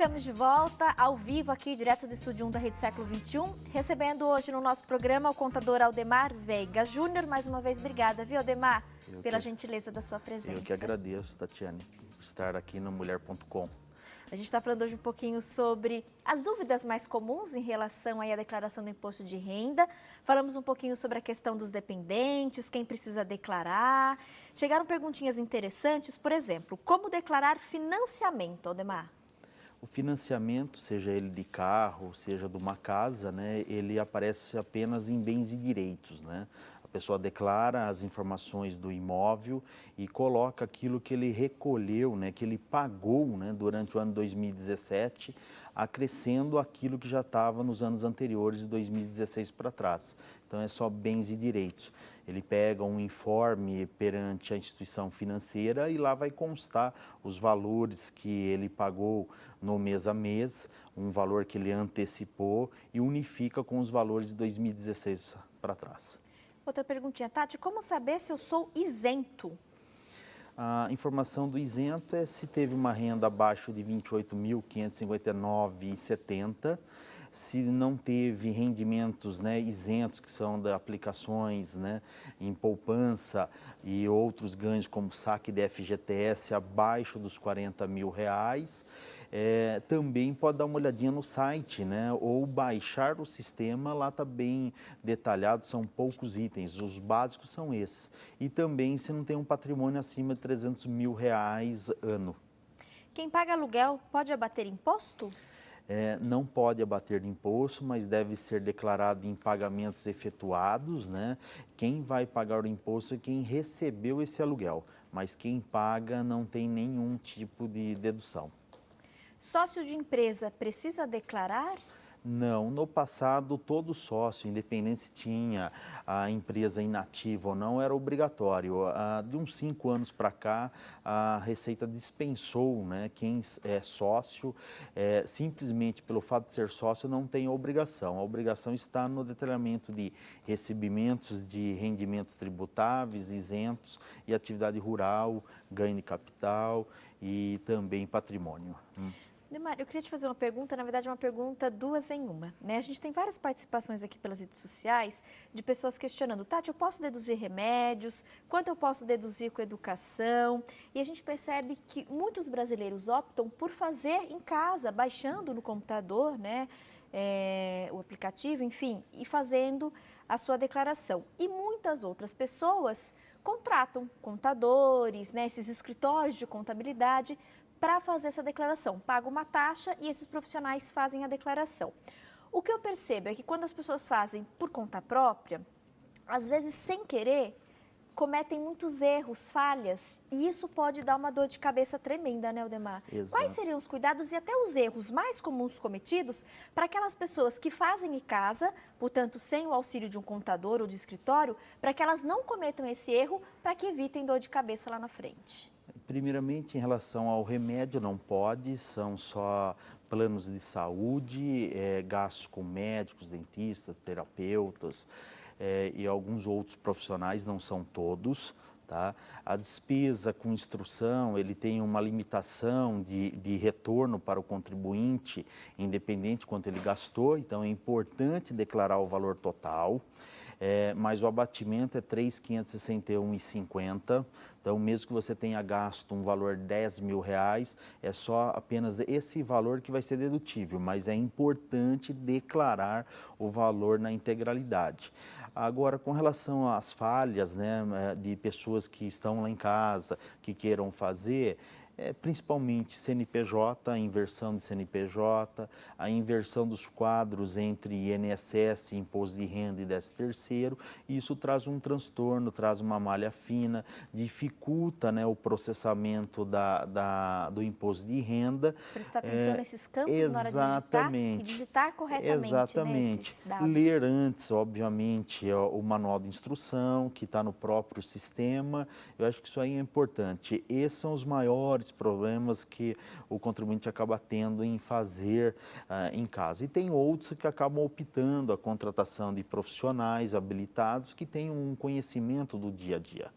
Estamos de volta, ao vivo aqui, direto do Estúdio 1 da Rede Século XXI, recebendo hoje no nosso programa o contador Aldemar Veiga Júnior. Mais uma vez, obrigada, viu, Aldemar, pela gentileza da sua presença. Eu que agradeço, Tatiane, por estar aqui no Mulher.com. A gente está falando hoje um pouquinho sobre as dúvidas mais comuns em relação aí à declaração do imposto de renda. Falamos um pouquinho sobre a questão dos dependentes, quem precisa declarar. Chegaram perguntinhas interessantes, por exemplo, como declarar financiamento, Aldemar? O financiamento, seja ele de carro, seja de uma casa, né, ele aparece apenas em bens e direitos, né? A pessoa declara as informações do imóvel e coloca aquilo que ele recolheu, né, que ele pagou, né, durante o ano 2017, acrescendo aquilo que já estava nos anos anteriores, de 2016 para trás. Então é só bens e direitos. Ele pega um informe perante a instituição financeira e lá vai constar os valores que ele pagou no mês a mês, um valor que ele antecipou e unifica com os valores de 2016 para trás. Outra perguntinha, Tati, como saber se eu sou isento? A informação do isento é se teve uma renda abaixo de R$ 28.559,70, se não teve rendimentos, né, isentos, que são de aplicações, né, em poupança e outros ganhos como saque de FGTS abaixo dos R$ 40.000. Também pode dar uma olhadinha no site, né, ou baixar o sistema, lá está bem detalhado, são poucos itens, os básicos são esses. E também se não tem um patrimônio acima de R$ 300.000 ano. Quem paga aluguel pode abater imposto? Não pode abater imposto, mas deve ser declarado em pagamentos efetuados, né? Quem vai pagar o imposto é quem recebeu esse aluguel, mas quem paga não tem nenhum tipo de dedução. Sócio de empresa precisa declarar? Não, no passado todo sócio, independente se tinha a empresa inativa ou não, era obrigatório. De uns 5 anos para cá, a Receita dispensou, né, quem é sócio, simplesmente pelo fato de ser sócio, não tem obrigação. A obrigação está no detalhamento de recebimentos de rendimentos tributáveis, isentos e atividade rural, ganho de capital e também patrimônio. Aldemar, eu queria te fazer uma pergunta, na verdade uma pergunta duas em uma, né? A gente tem várias participações aqui pelas redes sociais de pessoas questionando, Tati, eu posso deduzir remédios? Quanto eu posso deduzir com educação? E a gente percebe que muitos brasileiros optam por fazer em casa, baixando no computador, né? O aplicativo, enfim, e fazendo a sua declaração. E muitas outras pessoas contratam contadores, né? Esses escritórios de contabilidade, para fazer essa declaração. Paga uma taxa e esses profissionais fazem a declaração. O que eu percebo é que quando as pessoas fazem por conta própria, às vezes sem querer, cometem muitos erros, falhas, e isso pode dar uma dor de cabeça tremenda, né, Aldemar? Exato. Quais seriam os cuidados e até os erros mais comuns cometidos para aquelas pessoas que fazem em casa, portanto, sem o auxílio de um contador ou de escritório, para que elas não cometam esse erro, para que evitem dor de cabeça lá na frente? Primeiramente, em relação ao remédio, não pode, são só planos de saúde, gastos com médicos, dentistas, terapeutas e alguns outros profissionais, não são todos. Tá? A despesa com instrução, ele tem uma limitação de retorno para o contribuinte, independente de quanto ele gastou, então é importante declarar o valor total. Mas o abatimento é R$ 3.561,50. Então, mesmo que você tenha gasto um valor de R$10.000, é só apenas esse valor que vai ser dedutível, mas é importante declarar o valor na integralidade. Agora, com relação às falhas, né, de pessoas que estão lá em casa, que queiram fazer, principalmente CNPJ, a inversão de CNPJ, a inversão dos quadros entre INSS, Imposto de Renda e 13º, isso traz um transtorno, traz uma malha fina, dificulta, né, o processamento do Imposto de Renda. Prestar atenção nesses campos exatamente, na hora de digitar e digitar corretamente, exatamente. Né, esses dados. Ler antes, obviamente, o manual de instrução, que está no próprio sistema, eu acho que isso aí é importante. Esses são os maiores problemas que o contribuinte acaba tendo em fazer em casa. E tem outros que acabam optando a contratação de profissionais habilitados que têm um conhecimento do dia a dia.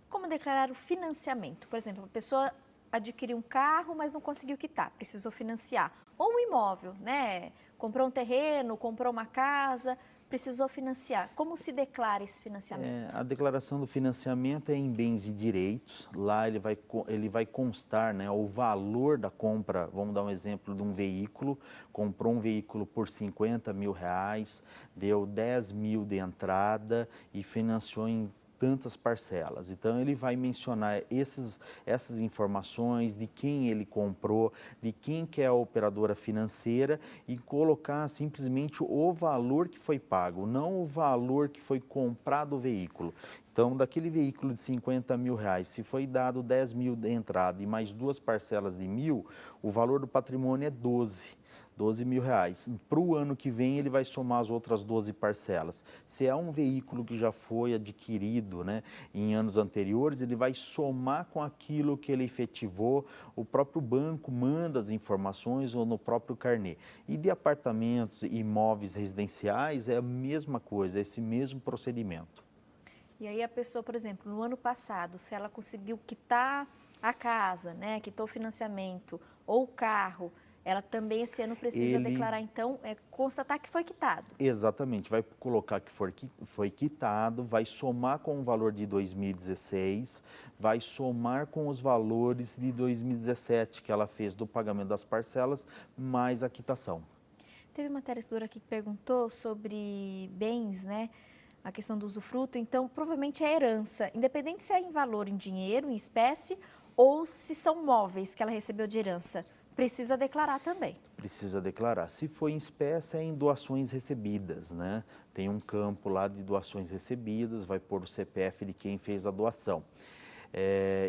Como declarar o financiamento? Por exemplo, a pessoa adquirir um carro, mas não conseguiu quitar, precisou financiar. Ou um imóvel, né? Comprou um terreno, comprou uma casa, precisou financiar. Como se declara esse financiamento? A declaração do financiamento é em bens e direitos. Lá ele vai constar, né, o valor da compra. Vamos dar um exemplo de um veículo. Comprou um veículo por 50 mil reais, deu 10 mil de entrada e financiou em tantas parcelas. Então ele vai mencionar essas informações de quem ele comprou, de quem que é a operadora financeira e colocar simplesmente o valor que foi pago, não o valor que foi comprado o veículo. Então, daquele veículo de 50 mil reais, se foi dado 10 mil de entrada e mais duas parcelas de mil, o valor do patrimônio é 12 mil reais. Para o ano que vem, ele vai somar as outras 12 parcelas. Se é um veículo que já foi adquirido, né, em anos anteriores, ele vai somar com aquilo que ele efetivou. O próprio banco manda as informações ou no próprio carnê. E de apartamentos e imóveis residenciais é a mesma coisa, é esse mesmo procedimento. E aí a pessoa, por exemplo, no ano passado, se ela conseguiu quitar a casa, né, quitou o financiamento ou o carro, ela também esse ano precisa Ele declarar, então, constatar que foi quitado. Exatamente, vai colocar que foi quitado, vai somar com o valor de 2016, vai somar com os valores de 2017 que ela fez do pagamento das parcelas, mais a quitação. Teve uma telespectadora aqui que perguntou sobre bens, né? A questão do usufruto. Então, provavelmente é herança, independente se é em valor, em dinheiro, em espécie, ou se são móveis que ela recebeu de herança. Precisa declarar também. Precisa declarar. Se for em espécie, é em doações recebidas, né? Tem um campo lá de doações recebidas, vai pôr o CPF de quem fez a doação.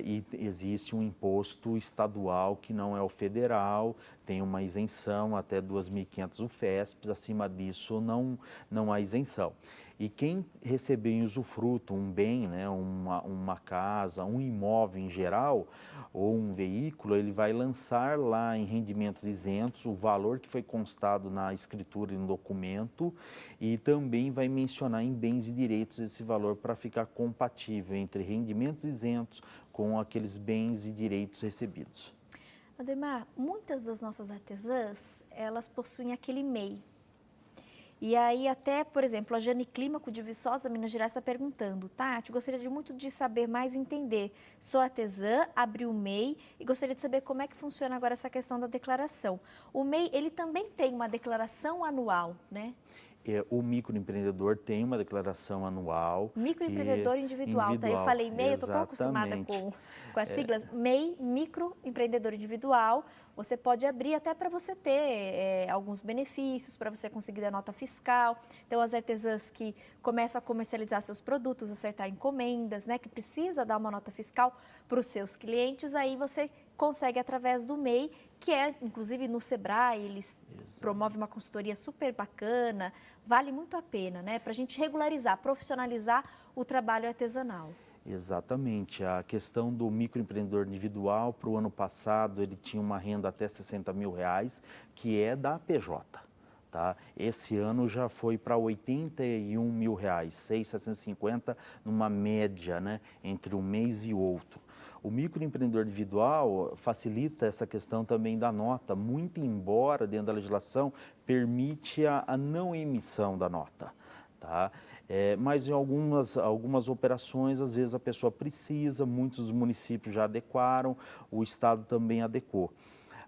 E existe um imposto estadual que não é o federal, tem uma isenção até 2.500 UFESPs, acima disso não há isenção. E quem receber em usufruto um bem, né, uma casa, um imóvel em geral, ou um veículo, ele vai lançar lá em rendimentos isentos o valor que foi constado na escritura e no documento e também vai mencionar em bens e direitos esse valor para ficar compatível entre rendimentos isentos com aqueles bens e direitos recebidos. Ademar, muitas das nossas artesãs, elas possuem aquele MEI. E aí até, por exemplo, a Jane Clímaco de Viçosa, Minas Gerais, está perguntando: Tati, gostaria de muito de saber mais, entender. Sou artesã, abri o MEI e gostaria de saber como é que funciona agora essa questão da declaração. O MEI, ele também tem uma declaração anual, né? O microempreendedor tem uma declaração anual. Microempreendedor individual, tá? Eu Individual, falei MEI, eu estou tão acostumada exatamente. com as siglas. MEI, microempreendedor individual. Você pode abrir até para você ter alguns benefícios, para você conseguir a nota fiscal. Então, as artesãs que começam a comercializar seus produtos, acertar encomendas, né? Que precisa dar uma nota fiscal para os seus clientes, aí você consegue através do MEI, que é, inclusive, no Sebrae, eles promovem uma consultoria super bacana, vale muito a pena, né? Para a gente regularizar, profissionalizar o trabalho artesanal. Exatamente. A questão do microempreendedor individual, para o ano passado, ele tinha uma renda até 60 mil reais, que é da PJ. Tá? Esse ano já foi para 81 mil reais, 6.750 numa média, né, entre um mês e outro. O microempreendedor individual facilita essa questão também da nota, muito embora dentro da legislação permite a não emissão da nota. Tá? Mas em algumas operações, às vezes a pessoa precisa, muitos dos municípios já adequaram, o Estado também adequou.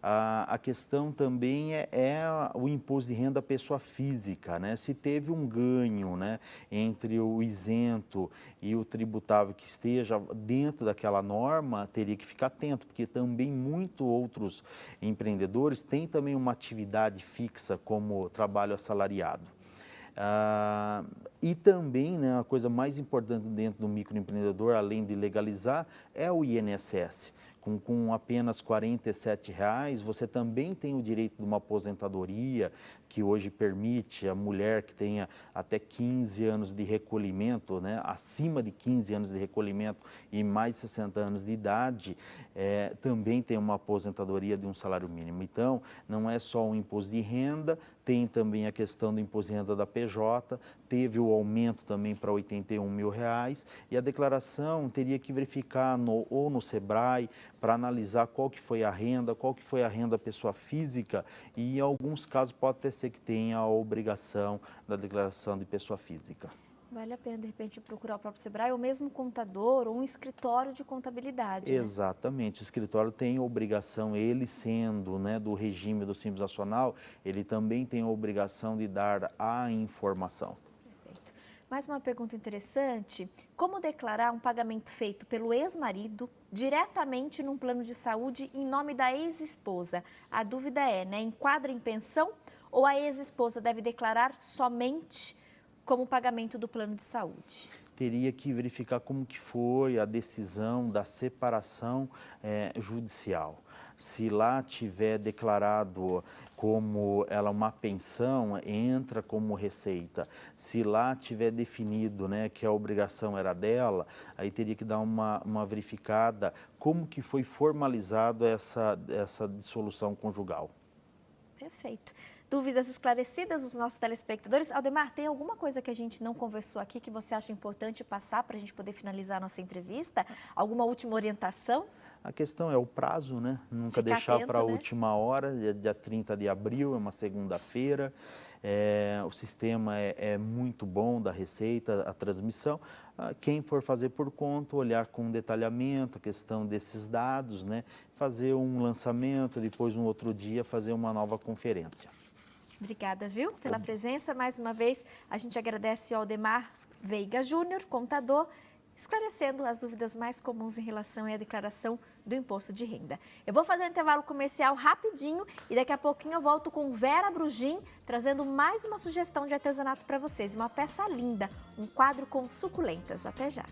A questão também é o imposto de renda à pessoa física, né? Se teve um ganho, né, entre o isento e o tributável que esteja dentro daquela norma, teria que ficar atento, porque também muitos outros empreendedores têm também uma atividade fixa como trabalho assalariado. E também, né, a coisa mais importante dentro do microempreendedor, além de legalizar, é o INSS. Com apenas R$ 47,00, você também tem o direito de uma aposentadoria, que hoje permite a mulher que tenha até 15 anos de recolhimento, né, acima de 15 anos de recolhimento e mais de 60 anos de idade, também tem uma aposentadoria de um salário mínimo. Então, não é só um imposto de renda, tem também a questão do imposto de renda da PJ, teve o aumento também para R$ 81 mil, e a declaração teria que verificar ou no Sebrae, para analisar qual que foi a renda, qual que foi a renda da pessoa física e em alguns casos pode até ser que tenha a obrigação da declaração de pessoa física. Vale a pena, de repente, procurar o próprio Sebrae ou mesmo um contador ou um escritório de contabilidade, né? Exatamente, o escritório tem obrigação, ele sendo, né, do regime do Simples Nacional, ele também tem a obrigação de dar a informação. Perfeito. Mais uma pergunta interessante, como declarar um pagamento feito pelo ex-marido diretamente num plano de saúde em nome da ex-esposa? A dúvida é, né, enquadra em pensão ou a ex-esposa deve declarar somente como pagamento do plano de saúde? Teria que verificar como que foi a decisão da separação judicial. Se lá tiver declarado como ela uma pensão, entra como receita. Se lá tiver definido, né, que a obrigação era dela, aí teria que dar uma verificada como que foi formalizado essa dissolução conjugal. Perfeito. Dúvidas esclarecidas dos nossos telespectadores? Aldemar, tem alguma coisa que a gente não conversou aqui que você acha importante passar para a gente poder finalizar a nossa entrevista? Alguma última orientação? A questão é o prazo, né? Nunca Ficar deixar atento, para a né? última hora, dia 30 de abril, é uma segunda-feira. O sistema é muito bom da Receita, a transmissão. Quem for fazer por conta, olhar com detalhamento a questão desses dados, né? Fazer um lançamento, depois um outro dia fazer uma nova conferência. Obrigada, viu, pela presença. Mais uma vez, a gente agradece ao Aldemar Veiga Júnior, contador, esclarecendo as dúvidas mais comuns em relação à declaração do imposto de renda. Eu vou fazer um intervalo comercial rapidinho e daqui a pouquinho eu volto com Vera Brugin, trazendo mais uma sugestão de artesanato para vocês. Uma peça linda, um quadro com suculentas. Até já!